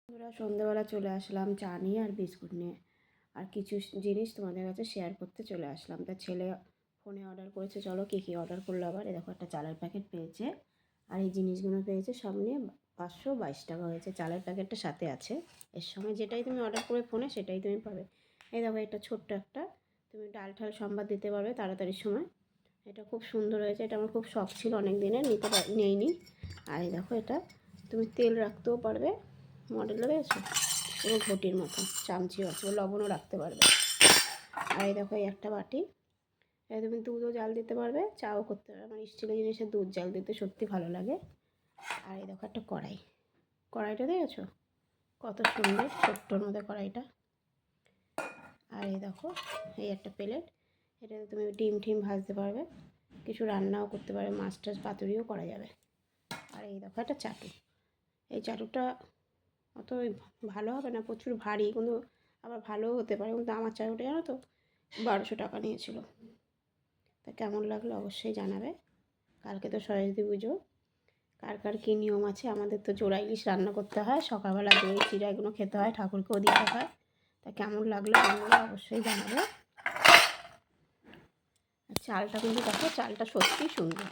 বন্ধুরা, সন্ধ্যেবেলা চলে আসলাম চা নিয়ে আর বিস্কুট নিয়ে, আর কিছু জিনিস তোমাদের কাছে শেয়ার করতে চলে আসলাম। তা ছেলে ফোনে অর্ডার করেছে, চলো কী কী অর্ডার করলো। আবার দেখো, একটা চালের প্যাকেট পেয়েছে, আর এই জিনিসগুলো পেয়েছে। সব নিয়ে 522 টাকা হয়েছে। চালের প্যাকেটটা সাথে আছে, এর সঙ্গে যেটাই তুমি অর্ডার করে ফোনে সেটাই তুমি পাবে। এই দেখো, এটা ছোট্ট একটা, তুমি ডাল ঠাল সম্বাদ দিতে পারবে তাড়াতাড়ির সময়। এটা খুব সুন্দর হয়েছে, এটা আমার খুব শখ ছিল অনেক দিনের, নেইনি। আর এই দেখো, এটা তুমি তেল রাখতেও পারবে, মডেলটা দেখেছো, পুরো ঘটির মতো, চামচিও আছে, লবণও রাখতে পারবে। আর এই দেখো, এই একটা বাটি, এই তুমি দুধও জাল দিতে পারবে, চাও করতে পারবে। আমার স্টিলের জিনিসে দুধ জাল দিতে সত্যি ভালো লাগে। আর এই দেখো, একটা কড়াইটা দেখেছো কত সুন্দর, ছোট্টর মধ্যে কড়াইটা। আর এই দেখো, এই একটা প্লেট, এটাতে তুমি ডিম ঠিম ভাজতে পারবে, কিছু রান্নাও করতে পারবে, মাছ টাছ পাতুরিও করা যাবে। আর এই দেখো, একটা চাটু, এই চাটুটা অত ভালো হবে না, প্রচুর ভারী, কিন্তু আবার ভালোও হতে পারে। কিন্তু আমার চাটুটা জানো তো 1200 টাকা নিয়েছিল। তা কেমন লাগলো অবশ্যই জানাবে। কালকে তো সরস্বতী পুজো, কার কার কী নিয়ম আছে। আমাদের তো জোড়া ইলিশ রান্না করতে হয়, সকালবেলা দই চিড়া এগুলো খেতে হয়, ঠাকুরকেও দিতে হয়। তা কেমন লাগলো বন্ধুরা অবশ্যই জানাবে। আর চালটা কিন্তু দেখো, চালটা সত্যিই সুন্দর।